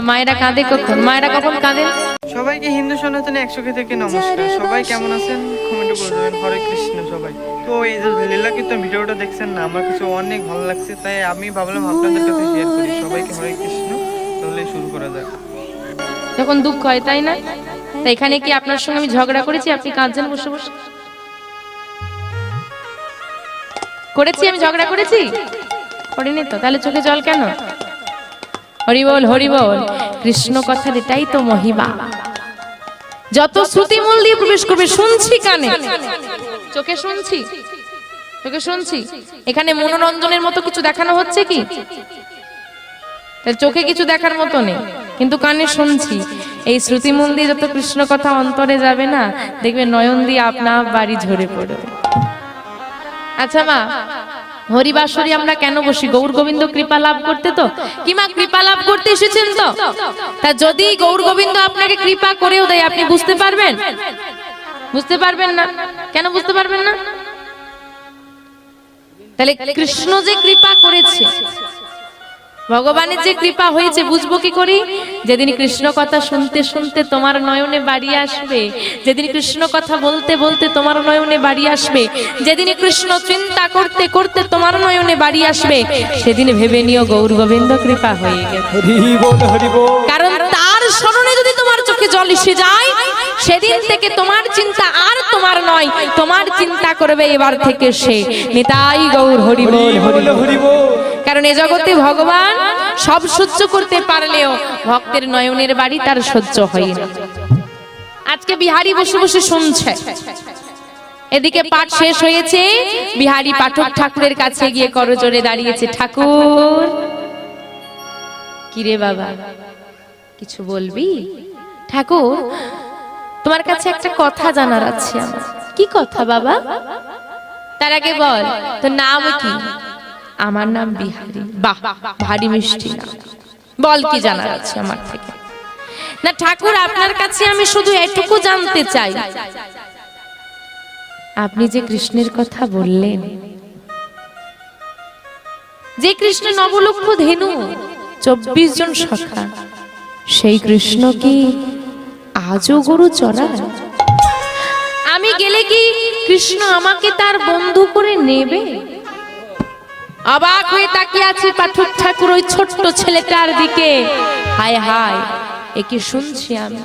মায়েরা কাঁদে কখন? মায়েরা কখন কাঁদেন? সবাইকে হিন্দু সনাতনে 100 থেকে নমস্কার। সবাই কেমন আছেন কমেন্টে বলে দেবেন। হরে কৃষ্ণ সবাই। তো এই যে লীলা কীর্তন ভিডিওটা দেখছেন না, আমার কাছে অনেক ভালো লাগছে, তাই আমি ভাবলাম আপনাদের কাছে শেয়ার করি। সবাইকে হরে কৃষ্ণ। তাহলে শুরু করা যাক। যখন দুঃখ হয় তাই না? তাই এখানে কি আপনার সঙ্গে আমি ঝগড়া করেছি? আপনি কাঁদছেন বসে বসে? করেছি? আমি ঝগড়া করেছি? করিনি তো, তাহলে চোখে জল কেন? হরি বল হরি বল। কৃষ্ণ কথার এটাই তো মহিমা। যত শ্রুতি মূল দিয়ে প্রবেশ করবে শুনছি কানে, চোখে শুনছি, চোখে শুনছি। এখানে মনোরঞ্জনের মতো কিছু দেখানো হচ্ছে কি? চোখে কিছু দেখার মতো নেই, কিন্তু কানে শুনছি। এই শ্রুতি মূল দিয়ে যত কৃষ্ণ কথা অন্তরে যাবে না, দেখবে নয়ন দিয়ে আপনা বাড়ি ঝরে পড়বে। আচ্ছা মা, হরিবাসরি আমরা কেন বসি? গৌর গোবিন্দ কৃপা লাভ করতে তো। কি মা, কৃপা লাভ করতে এসেছেন তো? তা যদি গৌর গোবিন্দ আপনাকে কৃপা করেও দেয়, আপনি বুঝতে পারবেন? বুঝতে পারবেন না। কেন বুঝতে পারবেন না? তাহলে কৃষ্ণ যে কৃপা করেছে, ভগবানের যে কৃপা হয়েছে, বুঝবো কি করি? যেদিন কৃষ্ণ কথা শুনতে শুনতে তোমার নয়নে বাড়ি আসবে, যেদিন কৃষ্ণ কথা বলতে বলতে তোমার নয়নে বাড়ি আসবে, যেদিন কৃষ্ণ চিন্তা করতে করতে তোমার নয়নে বাড়ি আসবে, সেদিন ভেবে নিও গৌর গোবিন্দ কৃপা হয়ে গেছে। কারণ তার স্মরণে যদি তোমার চোখে জল এসে যায়, সেদিন থেকে তোমার চিন্তা আর তোমার নয়, তোমার চিন্তা করবে এবার থেকে সে। নিতাই গৌর হরি বল হরি বল। কারণ এ জগতে ভগবান সব সহ্য করতে পারলেও ভক্তের নয়নের বাড়ি তার সহ্য হয় না। আজকে বিহারী বসে বসে শুনছে, এদিকে পাঠ শেষ হয়েছে, বিহারী পাঠক ঠাকুরের কাছে গিয়ে করজোড়ে দাঁড়িয়েছে। ঠাকুর, কিরে বাবা, কিছু বলবি? ঠাকুর, তোমার কাছে একটা কথা জানার আছে আমার। কি কথা বাবা? তার আগে বল তোর নাম কি? আমার নাম বিহারী। বাহ, ভারী মিষ্টি নাম। বল কি জানার আছে আমার থেকে? না ঠাকুর, আপনার কাছে আমি শুধু এটুকু জানতে চাই, আপনি যে কৃষ্ণের কথা বললেন, যে কৃষ্ণ নবলক্ষ ধেনু, 24 জন সখা, সেই কৃষ্ণ কি আজও গরু চড়ায়? আমি গেলে কি কৃষ্ণ আমাকে তার বন্ধু করে নেবে? অবাক হয়ে তাকিয়ে আছে পাঠক ঠাকুর ওই ছোট্ট ছেলেটার দিকে। হায় হায়, একে শুনছি আমি।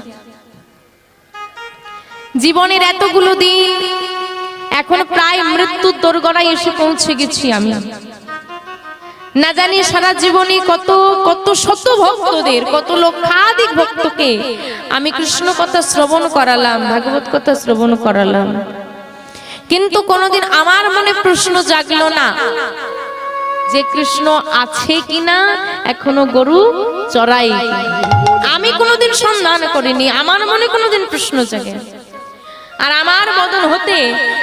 জীবনের এতগুলো দিন, এখন প্রায় মৃত্যুর দোরগোড়ায় এসে পৌঁছে গেছি আমি। না জানি সারা জীবনে কত কত শত ভক্তদের, কত লক্ষাধিক ভক্তকে আমি কৃষ্ণ কথা শ্রবণ করালাম, ভাগবত কথা শ্রবণ করালাম, কিন্তু কোনোদিন আমার মনে প্রশ্ন জাগলো না যে কৃষ্ণ আছে কিনা, এখনো গরু চড়াই। আমি কোনোদিন সন্ধান করিনি, আমার মনে কোনোদিন প্রশ্ন জাগে। আর আমার বদন হতে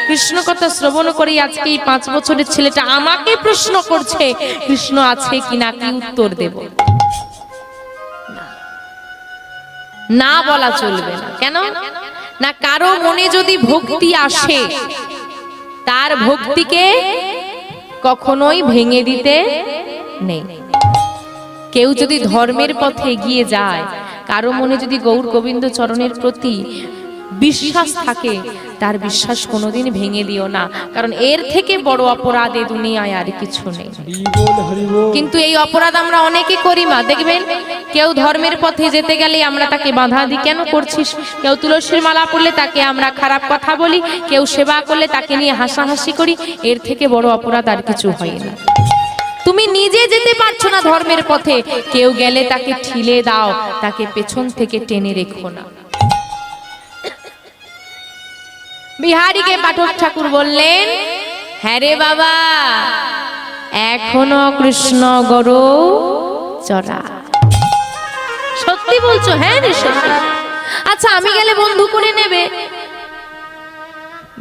কৃষ্ণ কথা শ্রবণ করি আজকে এই 5 বছরের ছেলেটা আমাকে প্রশ্ন করছে কৃষ্ণ আছে কিনা, কি উত্তর দেব? না বলা চলবে না। কেন না? কারো মনে যদি ভক্তি আসে, তার ভক্তিকে কখনোই ভেঙে দিতে নেই। কেউ যদি ধর্মের পথে এগিয়ে যায়, কারো মনে যদি গৌর গোবিন্দ চরণের প্রতি বিশ্বাস থাকে, তার বিশ্বাস কোনোদিন ভেঙে দিও না, কারণ এর থেকে বড় অপরাধ এই দুনিয়ায় আর কিছু নেই। কিন্তু এই অপরাধ আমরা অনেকে করি মা, দেখবেন কেউ ধর্মের পথে যেতে গেলে আমরা তাকে বাধা দিই, কেন করছিস? কেউ তুলসীর মালা পড়লে তাকে আমরা খারাপ কথা বলি, কেউ সেবা করলে তাকে নিয়ে হাসাহাসি করি। এর থেকে বড় অপরাধ আর কিছু হয় না। তুমি নিজে যেতে পারছো না ধর্মের পথে, কেউ গেলে তাকে ঠেলে দাও, তাকে পেছন থেকে টেনে রেখো না। বিহারীকে পাঠক ঠাকুর বললেন, হ্যাঁ রে বাবা, এখনো কৃষ্ণ গরু চড়া। সত্যি বলছো? হ্যাঁ রে সত্যি। আচ্ছা, আমি গেলে বন্ধু করে নেবে?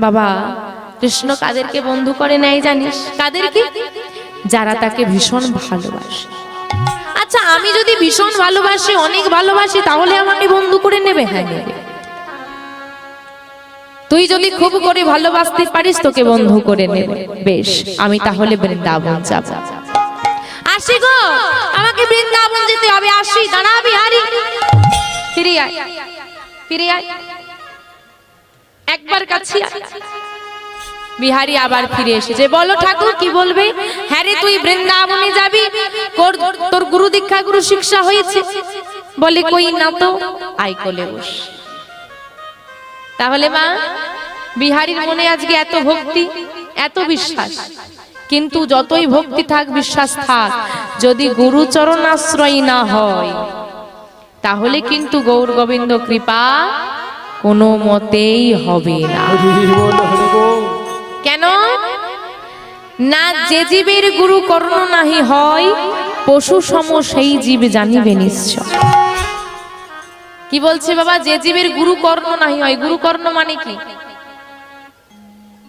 বাবা, কৃষ্ণ কাদেরকে বন্ধু করে নেয় জানিস? কাদেরকে? যারা তাকে ভীষণ ভালোবাসে। আচ্ছা, আমি যদি ভীষণ ভালোবাসি, অনেক ভালোবাসি, তাহলে আমাকে বন্ধু করে নেবে? হ্যাঁ নেবে। তুই যদি খুব করে ভালোবাসতে পারিস, তোকে বন্ধু করে নেবে। বেশ, আমি তাহলে বৃন্দাবন যাব। আসি গো, আমাকে বৃন্দাবন যেতে হবে। আসি, দাঁড়া বিহারী। ফিরে আয়, ফিরে আয়, একবার কাছে আয়। বিহারী আবার ফিরে এসেছে। বলো ঠাকুর কি বলবে? হ্যাঁ রে, তুই বৃন্দাবনে যাবি, তোর গুরু দীক্ষা গুরু শিক্ষা হয়েছে। বলে কই না তো, আয় কোলে বস। তাহলে মা, বিহারীর মনে আজকে এত ভক্তি, এত বিশ্বাস, কিন্তু যতই ভক্তি থাক, বিশ্বাস থাক, যদি গুরু চরণাশ্রয় না হয়, তাহলে কিন্তু গৌর গোবিন্দ কৃপা কোনো মতেই হবে না। কেন না? যে জীবের গুরু কর্ণ নাহি হয়, পশু সম সেই জীব জানিবে নিশ্চয়। কি বলছে বাবা? যে জীবের গুরু কর্ণ নাহি হয়। গুরু কর্ণ মানে কি?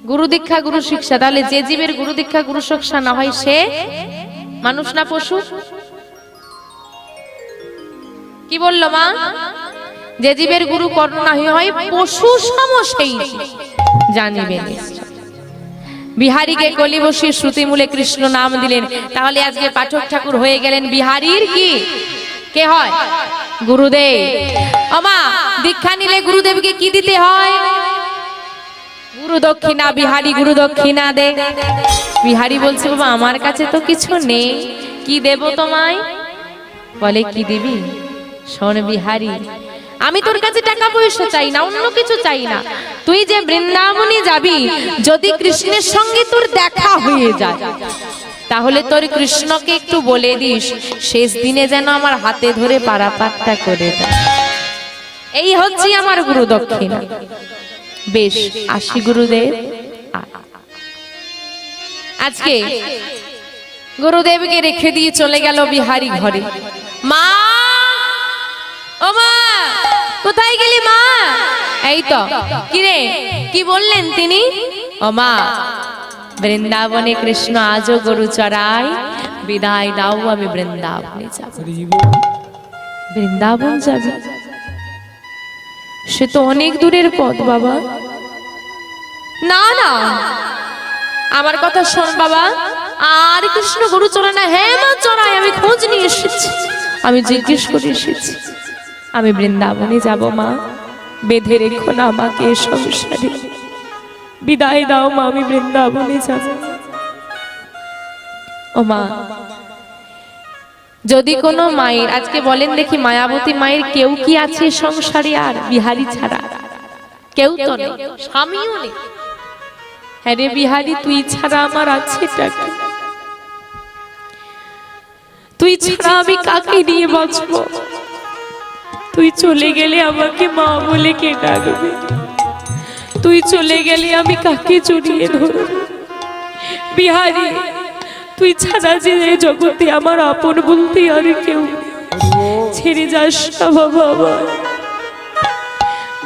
গুরু দীক্ষা গুরু শিক্ষা। তাহলে যে জীবের গুরু দীক্ষা গুরু শিক্ষা না হয়, সে মানুষ না পশু? কি বললো মা? যে জীবের গুরু কর্ণ নাহি হয়, পশু সম সেই জানিবে নিশ্চয়। বিহারীকে কলি বসিয়ে শ্রুতি মূলে কৃষ্ণ নাম দিলেন। তাহলে আজকে পাঠক ঠাকুর হয়ে গেলেন বিহারীর কি কে হয়? গুরুদেব। আমা, দীক্ষা নিলে গুরুদেবকে কি দিতে হয়? গুরু দক্ষিণা। বিহারী গুরু দক্ষিণা দে। বিহারী বলছে বাবা আমার কাছে তো কিছু নেই, কি দেব তোমায়? বলে কি দিবি? শোন বিহারী, আমি তোর কাছে টাকা পয়সা চাই না, অন্য কিছু চাই না। তুই যে বৃন্দাবনে যাবি, যদি কৃষ্ণের সঙ্গে তোর দেখা হয়ে যায়, তাহলে তোর কৃষ্ণকে একটু বলে দিস শেষ দিনে যেন আমার হাতে ধরে পারাপারটা করে দেয়। এই হচ্ছে আমার গুরু দক্ষিণা। বেশ, আসি গুরুদেব। আজকে গুরুদেবকে রেখে দিয়ে চলে গেল বিহারী ঘরে। মা, ও মা, কোথায় গেলি মা? এই তো। কিরে, কি বললেন তিনি? ও মা, বৃন্দাবনে কৃষ্ণ আজও গরু চড়ায়, বিদায় দাও, আমি বৃন্দাবনে যাব। বৃন্দাবন যাবে? সে তো অনেক দূরের পথ বাবা। না না, আমার কথা শোন বাবা। আর কৃষ্ণ গরু চড়ায় না? হ্যাঁ মা চড়ায়, আমি খোঁজ নিয়ে এসেছি, আমি জিজ্ঞেস করে এসেছি। আমি বৃন্দাবনে যাব মা, বেঁধে রেখো না আমাকে এ সংসারে, বিদায় দাও মা, আমি বৃন্দাবনে যাব। ও মা, যদি কোনো মায়ের, আজকে বলেন দেখি মায়াবতী মায়ের কেউ কি আছে সংসারে আর বিহারী ছাড়া? কেউ তো নেই, স্বামীও নেই। হ্যাঁ রে বিহারী, তুই ছাড়া আমার আছে টাকা, তুই ছাড়া আমি কাকে নিয়ে বাঁচবো? তুই চলে গেলে আমাকে মা বলে কে ডাকবে? তুই চলে গেলে আমি কাকে জড়িয়ে ধরব? বিহারী, তুই ছাড়া যে জগতে আমার আপন বলতে আর কেউ, ছেড়ে যাস না বাবা আমার।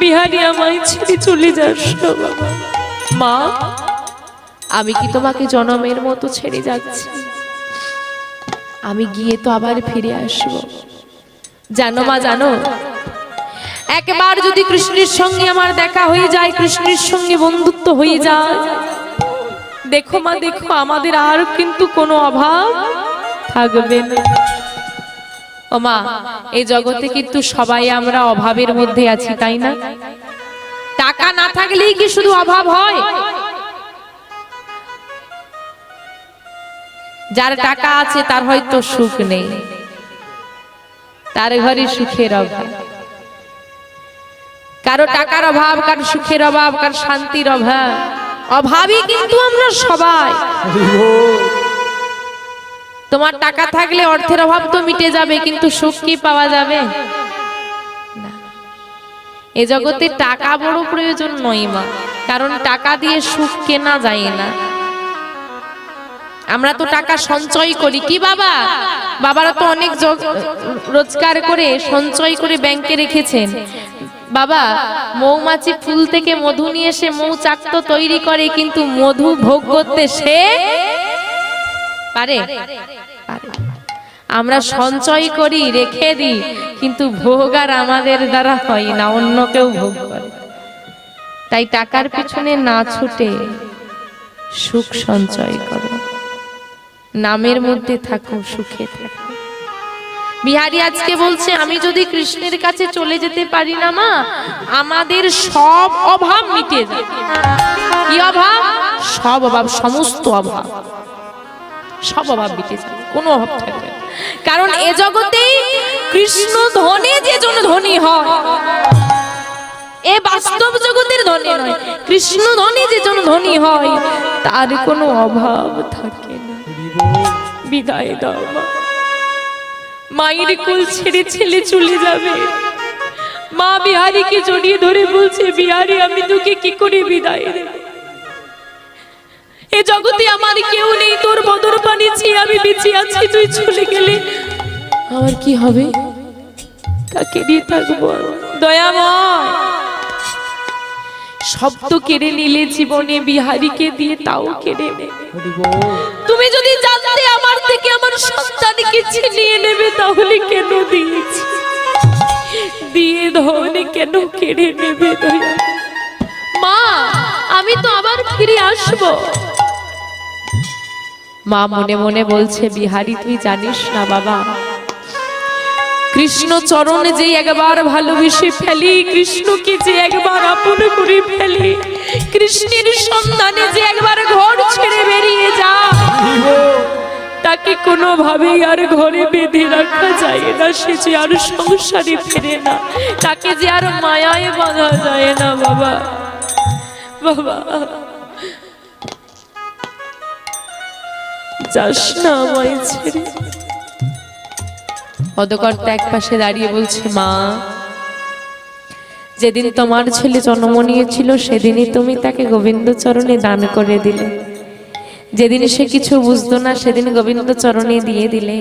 বিহারী, আমায় ছেড়ে চলে যাস না বাবা। মা, আমি কি তোমাকে জনমের মতো ছেড়ে যাচ্ছি? আমি গিয়ে তো আবার ফিরে আসব। জানো মা, জানো, একবার যদি কৃষ্ণের সঙ্গে আমার দেখা হয়ে যায়, কৃষ্ণের সঙ্গে বন্ধুত্ব হয়ে যায়, দেখো মা দেখো, আমাদের আর কিন্তু কোনো অভাব থাকবে না। ও মা, এই জগতে কিন্তু সবাই আমরা অভাবের মধ্যে আছি, তাই না? টাকা না থাকলেই কি শুধু অভাব হয়? যার টাকা আছে তার হয়তো সুখ নেই, তার ঘরে সুখের অভাব। কারো টাকার অভাব, কারো সুখের অভাব, কারো শান্তির অভাব। অভাবই কিন্তু আমরা সবাই। তোমার টাকা থাকলে অর্থের অভাব তো মিটে যাবে, কিন্তু সুখ কি পাওয়া যাবে? না। এ জগতে টাকা বড় প্রয়োজন নয় মা, কারণ টাকা দিয়ে সুখ কেনা যায় না। আমরা তো টাকা সঞ্চয় করি। কি বাবা, বাবারা তো অনেক রোজগার করে সঞ্চয় করে ব্যাংকে রেখেছেন। বাবা, মৌমাছি ফুল থেকে মধু নিয়ে এসে মৌচাক তো তৈরি করে, কিন্তু মধু ভোগ করতে সে পারে? আমরা সঞ্চয় করি, রেখে দিই, কিন্তু ভোগ আর আমাদের দ্বারা হয় না, অন্য কেউ ভোগ করে। তাই টাকার পিছনে না ছুটে সুখ সঞ্চয় করো, নামের মধ্যে থাকো, সুখে থাকো। বিহারী আজকে বলছে আমি যদি কৃষ্ণের কাছে চলে যেতে পারি না মা, আমাদের সব অভাব মিটে যাবে। কি অভাব? সব অভাব, সমস্ত অভাব, সব অভাব মিটে যাবে, কোনো অভাব থাকবে না। কারণ এ জগতে কৃষ্ণ ধনে যে জন ধনী হয়, এ বাস্তব জগতের ধনী নয়, কৃষ্ণ ধনে যে জন ধনী হয় তার কোনো অভাব থাকে না। বিদায় দাও মা, মায়ের কোল ছেড়ে ছেলে চলে যাবে। মা বিহারীকে জড়িয়ে ধরে বলছে, বিহারী আমি তোকে কি করে বিদায় দেব? এ জগতে আমার কেউ নেই, তোর বদর বানিয়েছি, আমি বেঁচে আছি, তুই চলে গেলে আমার কি হবে? কাকে দিয়ে থাকবো? দয়াময়, সব তো কেড়ে নিলে জীবনে, বিহারীকে দিয়ে তাও কেড়ে নেবে। তুমি যদি জানতে আমার থেকে আমার সন্তানকে ছিনিয়ে নেবে তাহলে কেন দিয়েছি? দিয়ে ধনে কেন কেড়ে নেবে? দয়া মা, আমি তো আবার ফিরে আসব। মা মনে মনে বলছে, বিহারী তুই জানিস না বাবা, কৃষ্ণ চরণে যে একবার ভালোবেসে ফেলি, কৃষ্ণকে যে একবার আপন করে ফেলি, কৃষ্ণের সন্ধানে যে একবার ঘর ছেড়ে বেরিয়ে যা, তাকে কোনোভাবেই আর ঘরে বেঁধে রাখা যায় না। সে যে আর সংসারে ফেরে না, তাকে যে আর মায়ায় বাঁধা যায় না। বাবা বাবা যাস না আমায় ছেড়ে। পদকর্তা এক পাশে দাঁড়িয়ে বলছে, মা যেদিন তোমার ছেলে জন্ম নিয়েছিল সেদিনই তুমি তাকে গোবিন্দ চরণে দান করে দিলে। যেদিন সে কিছু বুঝতো না সেদিন গোবিন্দ চরণে দিয়ে দিলে।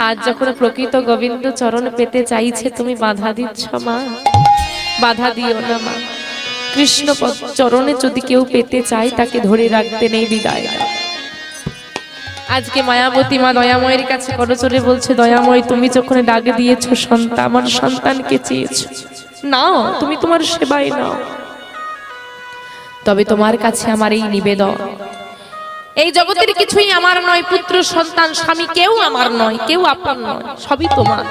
আজ যখন প্রকৃত গোবিন্দ চরণ পেতে চাইছে তুমি বাধা দিচ্ছ মা। বাধা দিও না মা, কৃষ্ণ চরণে যদি কেউ পেতে চায় তাকে ধরে রাখতে নেই, বিদায় দাও। আজকে মায়াবতী মা দয়াময়ের কাছে করজোরে বলছে, দয়াময় তুমি যখন ডাক দিয়েছো সন্তান, আমার সন্তানকে চেয়েছো, নাও তুমি তোমার সেবায় নাও। তবে তোমার কাছে আমার এই নিবেদন, এই জগতের কিছুই আমার নয়, পুত্র সন্তান স্বামী কেউ আমার নয়, কেউ আপন নয়, সবই তোমার।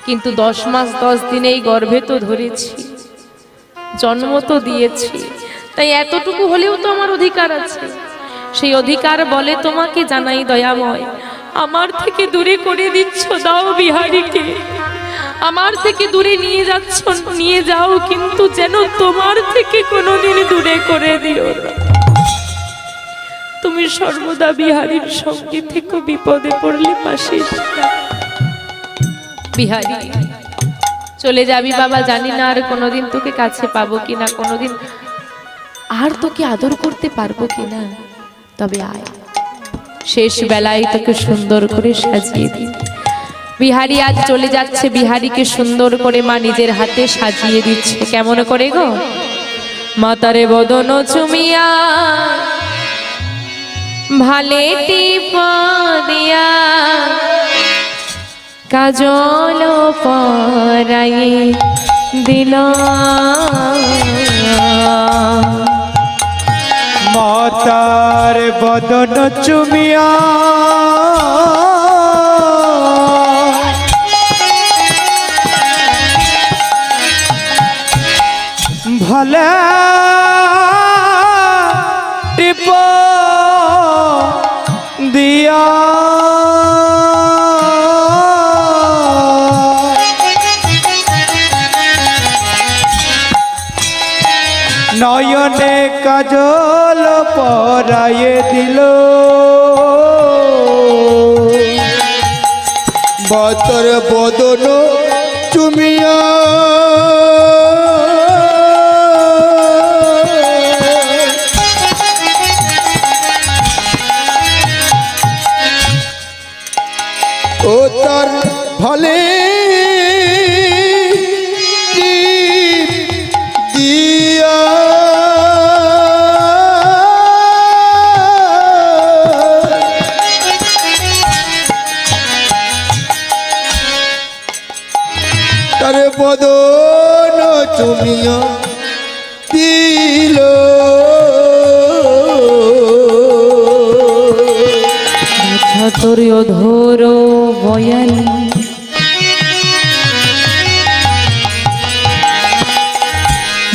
কিন্তু 10 মাস 10 দিন এই গর্ভে তো ধরেছি, জন্ম তো দিয়েছি, তাই এতটুকু হলেও তো আমার অধিকার আছে। সেই অধিকার বলে তোমাকে জানাই দয়াময়, আমার থেকে দূরে করে দিচ্ছ, দাও বিহারীকে। আমার থেকে দূরে নিয়ে যাচ্ছ, নিয়ে যাও, কিন্তু যেন তোমার থেকে কোনোদিন দূরে করে দিও না। তুমি সর্বদা বিহারীর সঙ্গে থেকে বিপদে পড়লে পাশে বিহারী চলে যাবি বাবা, জানি না আর কোনোদিন তোকে কাছে পাবো কিনা, কোনোদিন আর তোকে আদর করতে পারবো কিনা, তবে আয়, শেষ বেলায় তোকে সুন্দর করে সাজিয়ে দিই। বিহারী আজ চলে যাচ্ছে, বিহারীকে সুন্দর করে মা নিজের হাতে সাজিয়ে দিচ্ছে। কেমন করে গো? মাতারে বদন চুমিয়া ভালে টিপ দিয়া, কাজল পরাই দিল, মাতার বদন চুমিয়া ভালে টিপ দিয়া, নয়নে কাজল পরায়ে দিল, মাতার বদন চুমিয়া ও তার ভালে দিয়া, তার বদন চুমিয়া দিল, তোর অধর বয়ালি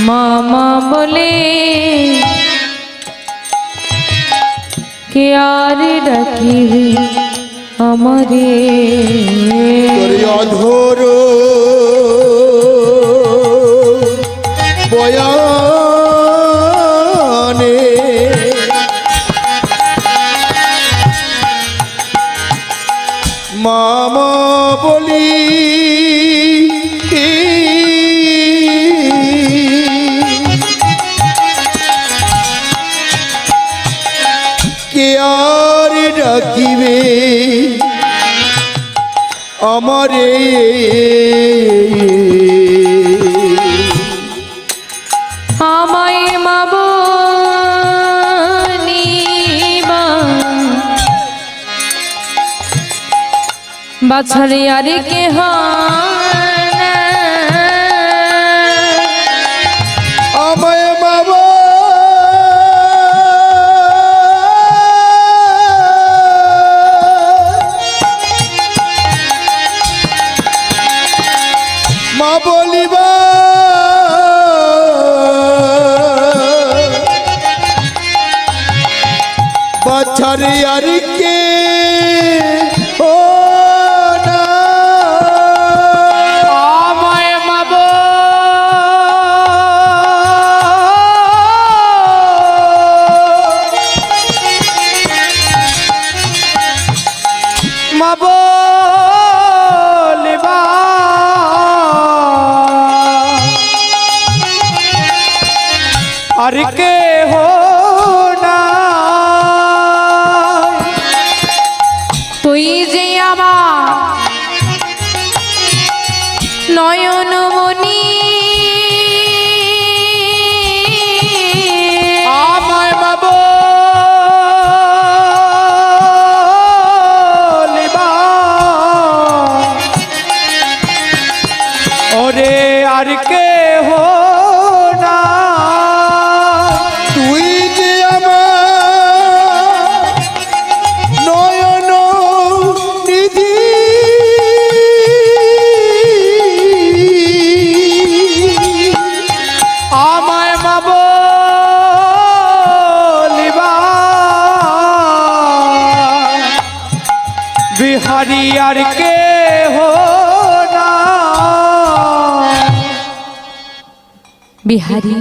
মামা বলে কে আর ডাকিবে আমারে তোর অধর বয়ানে মামা বলি কে আর ডাকিবে আমারে আমায় মা বলিবা বাছারে আরে কে হানা আমায় বাবা মা বলিবা বাছারে আর কে ও না আমায় মা মা বলিবা আর কে হো না তুই যে আমার নয়নমণি আমায় মা বলিবা ওরে আর কে হো না তুই যে আমার নয়ন নিধি আমায় মা বলিবা বিহারি আর কে হো না বিহারি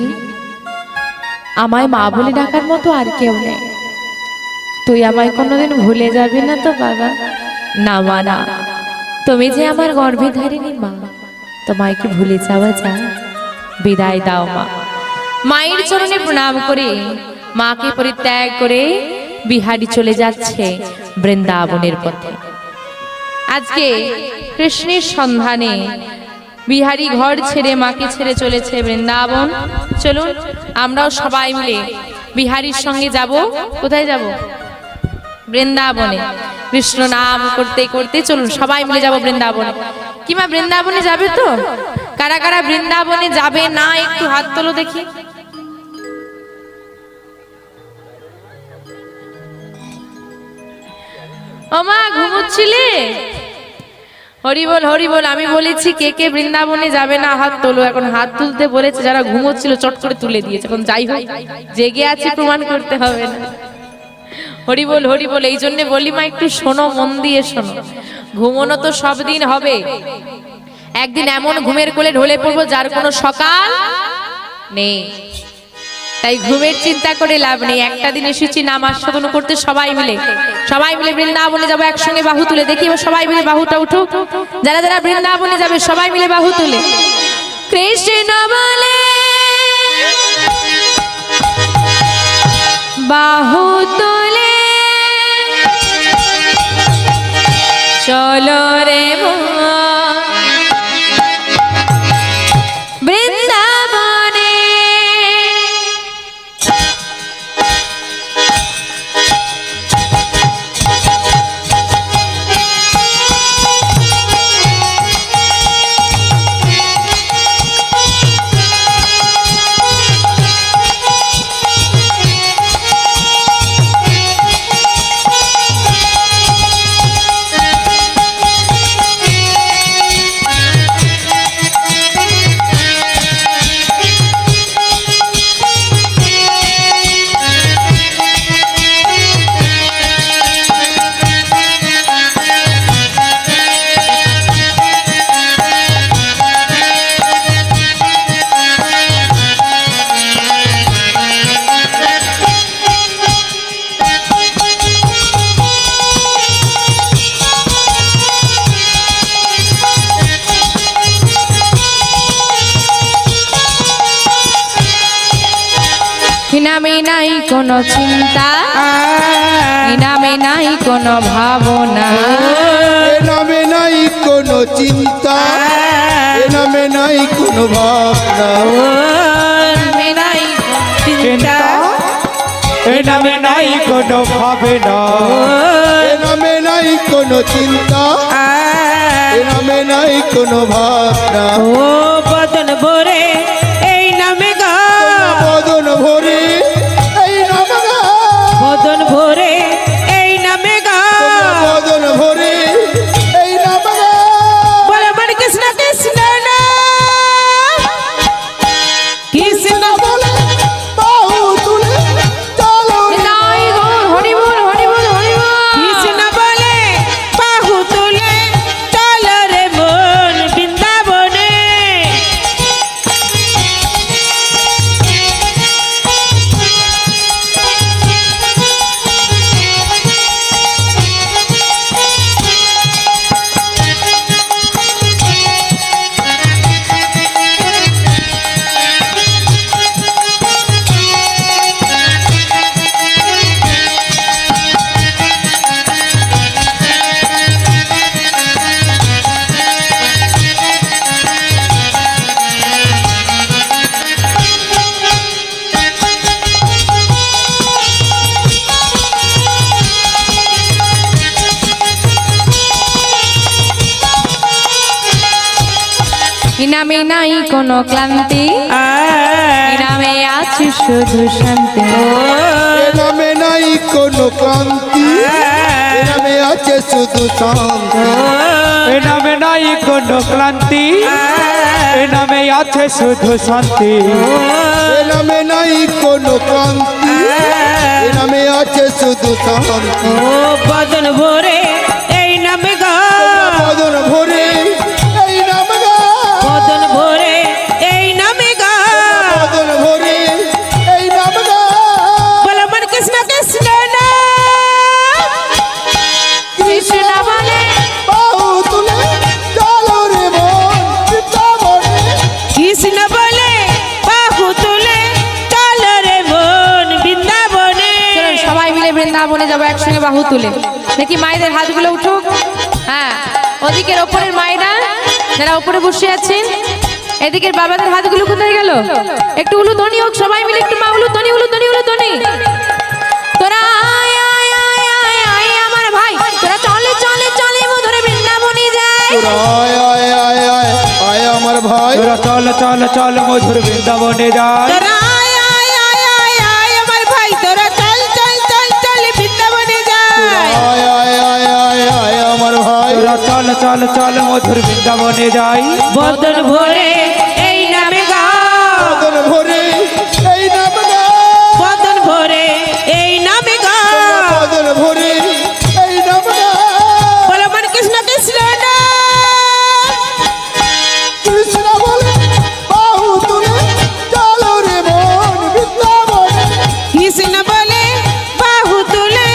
আমায় মা বলে ডাকার মতো আর কেউ নেই তুই আমায় কোনোদিন ভুলে যাবি না তো বাবা না মা না তুমি যে আমার গর্ভে ধারিনি মা তোমায় কি ভুলে যাওয়া যায় বিদায় দাও মা মায়ের চরণে প্রণাম করে মাকে পরিত্যাগ করে বিহারি চলে যাচ্ছে বৃন্দাবনের পথে আজকে কৃষ্ণের সন্ধানে বিহারি ঘর ছেড়ে মাকে ছেড়ে চলেছে বৃন্দাবন চলুন আমরাও সবাই মিলে বিহারির সঙ্গে যাব কোথায় যাব বৃন্দাবনে কৃষ্ণ নাম করতে করতে চলুন সবাই মিলে যাব বৃন্দাবনে কিমা বৃন্দাবনে যাবে তো কারা কারা বৃন্দাবনে যাবে না একটু হাত তোলো দেখি ওমা ঘুমোচ্ছিলে হরি বল আমি বলেছি কে কে বৃন্দাবনে যাবে না হাত তোলো এখন হাত তুলতে বলেছে যারা ঘুমোচ্ছিল চট করে তুলে দিয়েছে এখন যাই হোক জেগে আছে প্রমাণ করতে হবে না হরি বল এই জন্য বলি মা একটু শোনো মন দিয়ে শোনো ঘুমোনো তো সব দিন হবে একদিন এমন ঘুমের কোলে ঢলে পড়বো যার কোনো সকাল নেই তাই ঘুমের চিন্তা করে লাভ নেই একটা দিন এসেছি নাম আস্বাদন করতে সবাই মিলে বৃন্দাবনে যাবো একসঙ্গে বাহু তুলে দেখি এবার সবাই মিলে বাহুটা উঠুক যারা যারা বৃন্দাবনে যাবে সবাই মিলে বাহু তুলে কৃষ্ণ বলে বাহু তুলে চলো রে বৃন্দাবনে নামে নাই কোনো চিন্তা, এই নামে নাই কোনো ভাবনা, এ নামে নাই কোনো চিন্তা, এ নামে নাই কোনো ভাবনা, নামে নাই চিন্তা, এ নামে নাই কোনো ভাবনা, এ নামে নাই কোনো চিন্তা, এ নামে নাই কোনো ভাবনা, ও বদন ভরে এই নামে গা, বদন ভরে এই নামে গা, বদন ভরে এই নামে গা, বদন ভরে এই নামে গা, বলে বলে কৃষ্ণ কৃষ্ণ না, কৃষ্ণ বলে বাহু তুলে চলো রে নাই গো হরি বল হরি বল হরি বল। কৃষ্ণ বলে বাহু তুলে চল রে মন বৃন্দাবনে, এই নামে নাই কোনো ক্লান্তি, এই নামে আছে শুধু শান্তি, এ নামে নাই কোনো ক্লান্তি, এ নামে আছে শুধু শান্তি, এ নামে নাই কোনো ক্লান্তি, এ নামে আছে শুধু শান্তি, এ নামে নাই কোনো ক্লান্তি, এ নামে আছে শুধু শান্তি, ও বদন ভরে এই নামে গা, বদন ভরে এই নামে গা, বদন ভরে এই নামে গা, বদন ভরে এই নামে গা, বলে বলে কৃষ্ণ কৃষ্ণ না, কৃষ্ণ বলে বাহু তুলে চলো রে মন বৃন্দাবনে, কৃষ্ণ বলে বাহু তুলে চল রে মন বৃন্দাবনে, চলুন সবাই মিলে বৃন্দাবনে যাবো একসঙ্গে বাহু তুলে। দেখি মায়েদের হাতগুলো উঠুক। হ্যাঁ, ওদিকের ওপরের মায়েরা যারা ওপরে বসে আছেন, এদিকের বাবাদের হাতগুলো কোথায় গেল? একটু উলু ধ্বনি হোক, সবাই মিলে একটু মা উলু ধ্বনি উলু ধ্বনি উলু ধ্বনি। তোরা আয় আয় আয় আয় আয় আমার ভাই, তোরা চলে চলে চলে মধুরে বৃন্দাবনে যায়। আয় আয় আয় আয় আয় আমার ভাই, তোরা চল চল চল মধুর বৃন্দাবনে যায়, তোরা আয় আয় আয় আয় আয় আমার ভাই, তোরা চল চল চল চল বৃন্দাবনে যায়, আয় আয় আয় আয় আয় আমার ভাই, তোরা চল চল চল মধুর বৃন্দাবনে যাই, বদন ভরে এই নামে গা, বদন ভরে এই নামে গা, বদন ভরে এই নামে গা, বদন ভরে এই নামে গা, বলে বলে কৃষ্ণ কৃষ্ণ না, কৃষ্ণ বলে বাহু তুলে চলো রে মন বৃন্দাবনে, কৃষ্ণ বলে বাহু তুলে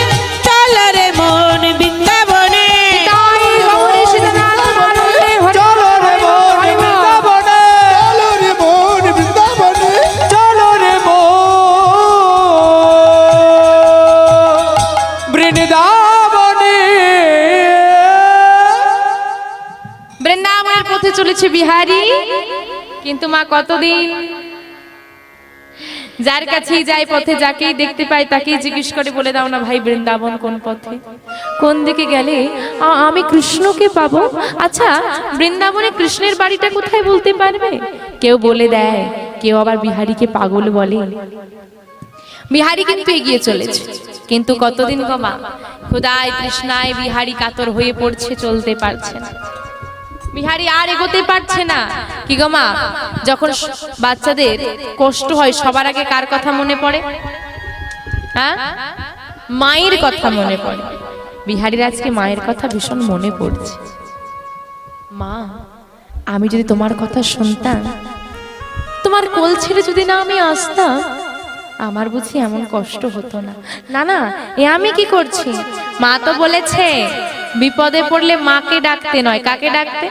চল রে মন বৃন্দাবনে, তাই গৌরী সীতানাথ মানবে হরি চলো রে মন হরি বল। বৃন্দাবনে, চলো রে মন বৃন্দাবনে, চলো রে মন বৃন্দাবনে, বৃন্দাবনের পথে চলেছে বিহারী, কিন্তু মা কতদিন যার কাছেই যাই পথে যাকেই দেখতে পাই তাকেই জিজ্ঞেস করে, বলে দাও না ভাই বৃন্দাবন কোন পথে, কোন দিকে গেলে আমি কৃষ্ণকে পাবো? আচ্ছা, বৃন্দাবনে কৃষ্ণের বাড়িটা কোথায় বলতে পারবে? কেউ বলে দেয়, কেউ আবার বিহারীকে পাগল বলে। বিহারী কিন্তু এগিয়ে চলেছে, কিন্তু কতদিন গো মা, খোদায় কৃষ্ণায় বিহারী কাতর হয়ে পড়ছে, চলতে পারছে না। বিহারী আর এগোতে পারছে না। কি গো মা, যখন বাচ্চাদের কষ্ট হয় সবার আগে কার কথা মনে পড়ে? হ্যাঁ, মায়ের কথা মনে পড়ে। বিহারীর আজকে মায়ের কথা ভীষণ মনে পড়ছে। মা, আমি যদি তোমার কথা শুনতাম, তোমার কোল ছেড়ে যদি না আমি আসতাম, আমার বুঝি এমন কষ্ট হতো না। না না, এ আমি কি করছি? মা তো বলেছে বিপদে পড়লে মাকে ডাকতে নয়, কাকে ডাকতে?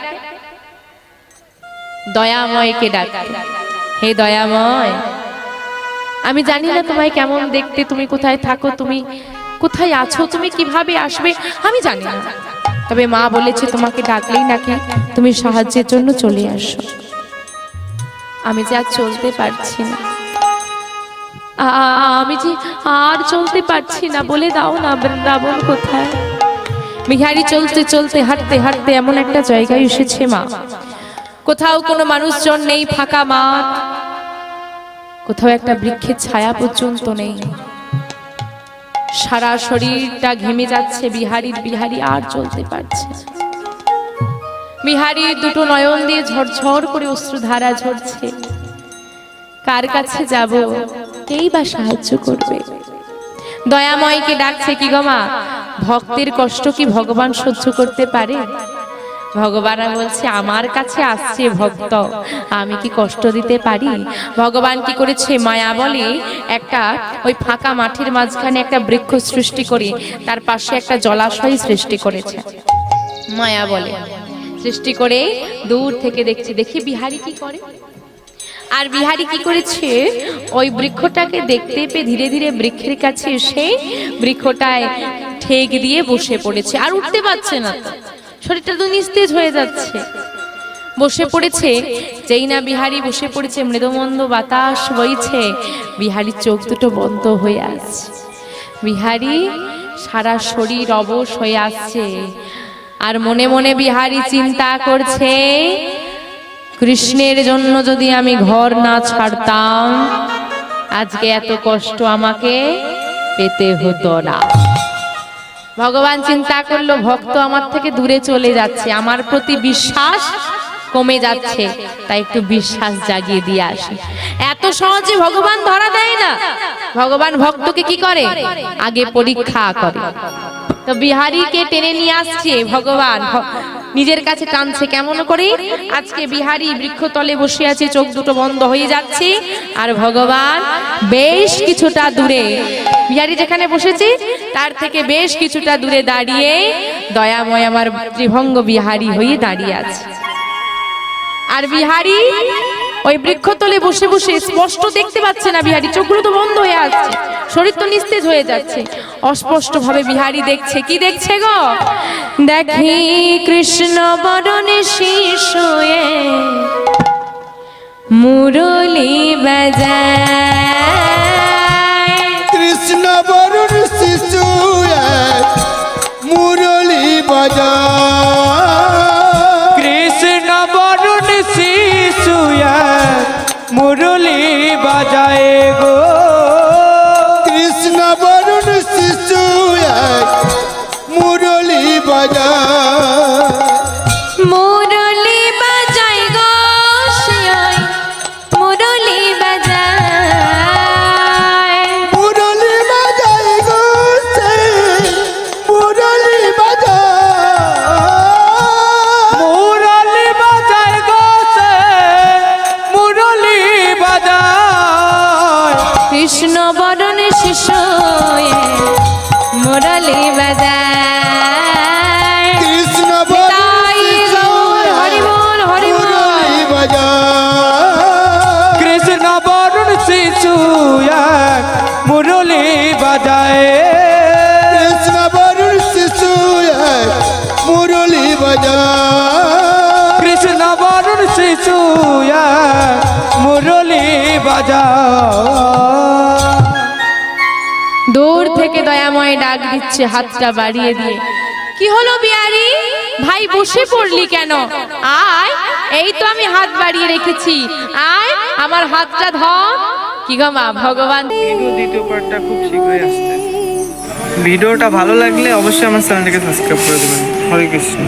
দয়াময়কে ডাকতে। হে দয়াময়, আমি জানি না তোমায় কেমন দেখতে, তুমি কোথায় থাকো, তুমি কোথায় আছো, তুমি কিভাবে আসবে আমি জানি না, তবে মা বলেছে তোমাকে ডাকলেই নাকি তুমি সাহায্যের জন্য চলে আসো। আমি যে আর চলতে পারছি না, আমি যে আর চলতে পারছি না, বলে দাও না বৃন্দাবন কোথায়। বিহারী চলতে চলতে হাঁটতে হাঁটতে এমন একটা জায়গায় এসেছে মা, কোথাও কোনো মানুষজন নেই, ফাঁকা মাঠ, কোথাও একটা বৃক্ষের ছায়া পর্যন্ত নেই, সারা শরীরটা ঘেমে যাচ্ছে বিহারী আর চলতে পারছে না। বিহারীর দুটো নয়ন দিয়ে ঝরঝর করে অশ্রুধারা ঝরছে। কার কাছে যাব, কেই বা সাহায্য করবে? দয়াময়কে ডাকছে, কি গো মা, ভক্তের কষ্ট কি ভগবান সহ্য করতে পারে? ভগবান বলছে, আমার কাছে আসছে ভক্ত, আমি কি কষ্ট দিতে পারি? ভগবান কি করেছে, মায়া বলে একটা ওই ফাঁকা মাঠের মাঝখানে একটা বৃক্ষ সৃষ্টি করে তার পাশে একটা জলাশয় সৃষ্টি করেছে। মায়া বলে সৃষ্টি করে দূর থেকে দেখছে, দেখি বিহারী কি করে। আর বিহারী কি করেছে, ওই বৃক্ষটাকে দেখতে পেয়ে ধীরে ধীরে বৃক্ষের কাছে এসে বৃক্ষটায় ঠেক দিয়ে বসে পড়েছে। আর উঠতে পারছে না, শরীরটা তো নিস্তেজ হয়ে যাচ্ছে, বসে পড়েছে। যেই না বিহারী বসে পড়েছে, মৃদুমন্দ বাতাস বইছে, বিহারীর চোখ দুটো বন্ধ হয়ে আসছে। বিহারী সারা শরীর অবশ হয়ে আসছে, আর মনে মনে বিহারী চিন্তা করছে, কৃষ্ণের জন্য যদি আমি ঘর না ছাড়তাম, আজকে এত কষ্ট আমাকে পেতে হতো না। ভগবান চিন্তা করলো, ভক্ত আমার থেকে দূরে চলে যাচ্ছে, আমার প্রতি বিশ্বাস কমে যাচ্ছে, তাই একটু বিশ্বাস জাগিয়ে দিয়ে আসি। এত সহজে ভগবান ধরা দেয় না, ভগবান ভক্তকে কি করে, আগে পরীক্ষা করে। তো বিহারীকে টেনে নিয়ে আসছে ভগবান, নিজের কাছে টানছে। কেমন করে? আজকে বিহারী বৃক্ষতলে বসে আছে, চোখ দুটো বন্ধ হয়ে যাচ্ছে, আর ভগবান বেশ কিছুটা দূরে, বিহারী যেখানে বসেছে তার থেকে বেশ কিছুটা দূরে দাঁড়িয়ে দয়াময় আমার ত্রিভঙ্গ বিহারী হয়ে দাঁড়িয়ে আছে। আর বিহারী ওই বৃক্ষতলে বসে বসে স্পষ্ট দেখতে পাচ্ছে না, বিহারী চোখগুলো তো বন্ধ হয়ে আছে, শরীর তো নিস্তেজ হয়ে যাচ্ছে, অস্পষ্ট ভাবে বিহারী দেখছে। কি দেখছে গো? দেখি কৃষ্ণ বরণে শিশুয়ে মুরলী বাজায়, কৃষ্ণ বরুণ শিশু এক মুরলী বাজায়, কৃষ্ণ বরুণ শিশু এক মুরলী বাজায় গো, কৃষ্ণ বরুণ শিশু এক মুরলী বাজায়, মুরলী বাজায় গো, শিয়ায় মুরলী বাজায়, মুরলী বাজায় গো সে মুরলী বাজায়, মুরলী বাজায় গো সে মুরলী বাজায়, কৃষ্ণ বরণ শিশু মুরলী বাজায়, কৃষ্ণ বরুণ তাই শিশু গৌর হরি বল হরি বল। মুরলী বাজায়, কৃষ্ণ বরুণ শিশু এক মুরলী বাজায়, কৃষ্ণ বরুণ শিশু এক মুরলী বাজায়, কৃষ্ণ বরুণ শিশু এক মুরলী বাজায়। দূর থেকে দয়াময় ডাক দিচ্ছে হাতটা বাড়িয়ে দিয়ে, কি হলো বিহারী ভাই, বসে পড়লি কেন? আয়, এই তো আমি হাত বাড়িয়ে রেখেছি, আয় আমার হাতটা ধর। কি গো মা, ভগবান ভিডিও দ্বিতীয় পার্টটা খুব শীঘ্রই আসছে। ভিডিওটা ভালো লাগলে অবশ্যই আমার চ্যানেলটাকে সাবস্ক্রাইব করে দেবেন। হরে কৃষ্ণ।